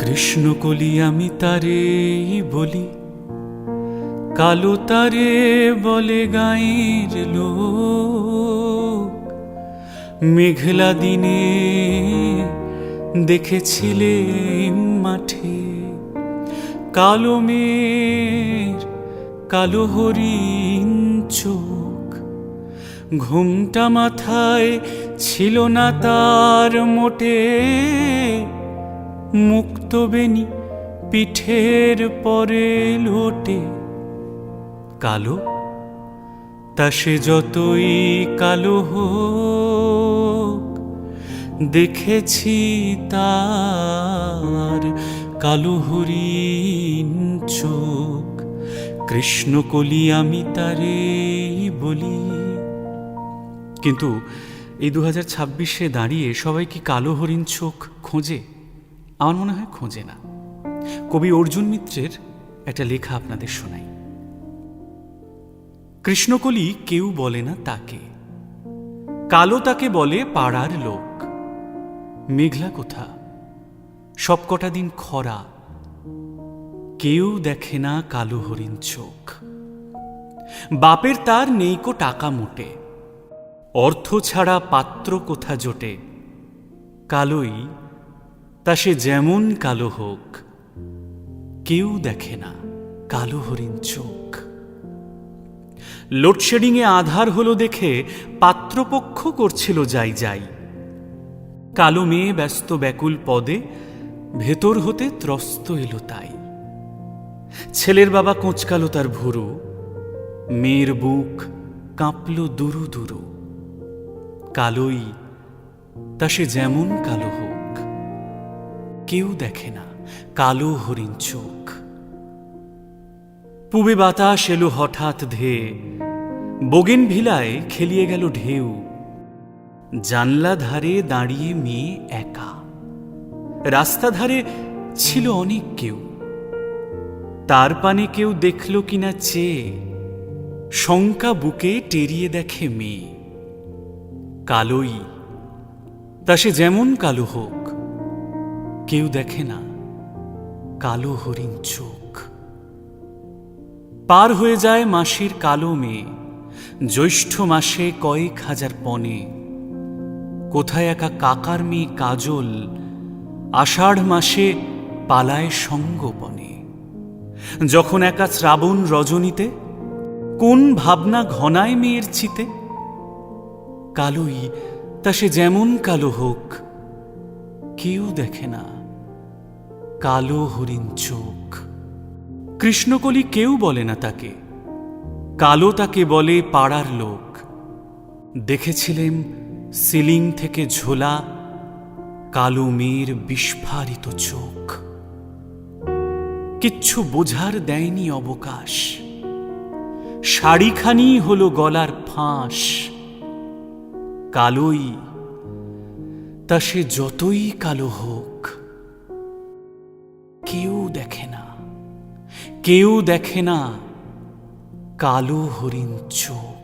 কৃষ্ণকলি আমি তারে বলি, কালো তারে বলে গাঁয়ের লোক। মেঘলা দিনে দেখেছিলে মাঠে কালো মেঘ কালো হরিণ চোখ। ঘুমটা মাথায় ছিল না তার মোটে, মুক্ত বেনি পিঠের পরে লোটে। কালো তা সে যতই কালো হোক, দেখেছি তার কালো হরিণ চোখ। কৃষ্ণকলি আমি তারে বলি। কিন্তু এই 2026-এ দাঁড়িয়ে সবাই কি কালো হরিণ চোখ খোঁজে? আমার মনে হয় খোঁজে না। কবি অর্জুন মিত্রের একটা লেখা আপনাদের শোনাই। কৃষ্ণকলি কেউ বলে না তাকে, কালো তাকে বলে পাড়ার লোক। মেঘলা কোথা, সবকটা দিন খরা, কেউ দেখে না কালো হরিণ চোখ। বাপের তার নেইকো টাকা মোটে, অর্থ ছাড়া পাত্র কোথা জোটে। কালোই তা সে যেমন কালো হোক, কেউ দেখে না কালো হরিণ চোখ। লোডশেডিংয়ে আধার হলো দেখে পাত্রপক্ষ করছিল যাই যাই। কালো মেয়ে ব্যস্ত ব্যাকুল পদে, ভেতর হতে ত্রস্ত এলো তাই। ছেলের বাবা কোঁচকালো তার ভুরু, মেয়ের বুক কাঁপল দুরু দুরু। কালোই তা সে যেমন কালো হোক, কেউ দেখে না কালো হরিণ চোখ। পুবে বাতাস এলো হঠাৎ ধেয়ে, বোগেনভিলায় খেলিয়ে গেল ঢেউ। জানলা ধারে দাঁড়িয়ে মেয়ে একা, রাস্তা ধারে ছিল অনেক কেউ। তার পানে কেউ দেখল কিনা চেয়ে, শঙ্কা বুকে টেরিয়ে দেখে মেয়ে। কালোই তা সে যেমন কালো হোক, কেউ দেখে না কালো হরিণ চোখ। পার হয়ে যায় মাসির কালো মেয়ে, জ্যৈষ্ঠ মাসে কয়েক হাজার পণে। কোথায় একা কাকার মেয়ে কাজল, আষাঢ় মাসে পালায় সঙ্গোপনে। যখন একা শ্রাবণ রজনীতে, কোন ভাবনা ঘনায় মেয়ের চিতে। কালোই তা সে যেমন কালো হোক, কেউ দেখে না কালো হরিণ চোখ। কৃষ্ণকলি কেউ বলে না তাকে, কালো তাকে বলে পাড়ার লোক। দেখেছিলেন সিলিং থেকে ঝোলা কালো মেয়ের বিস্ফারিত চোখ। কিচ্ছু বোঝার দেয়নি অবকাশ, শাড়িখানি হলো গলার ফাঁস। কালোই তা সে যতই কালো হোক, কেউ দেখে না, কেউ দেখে না কালো হরিণ চোখ।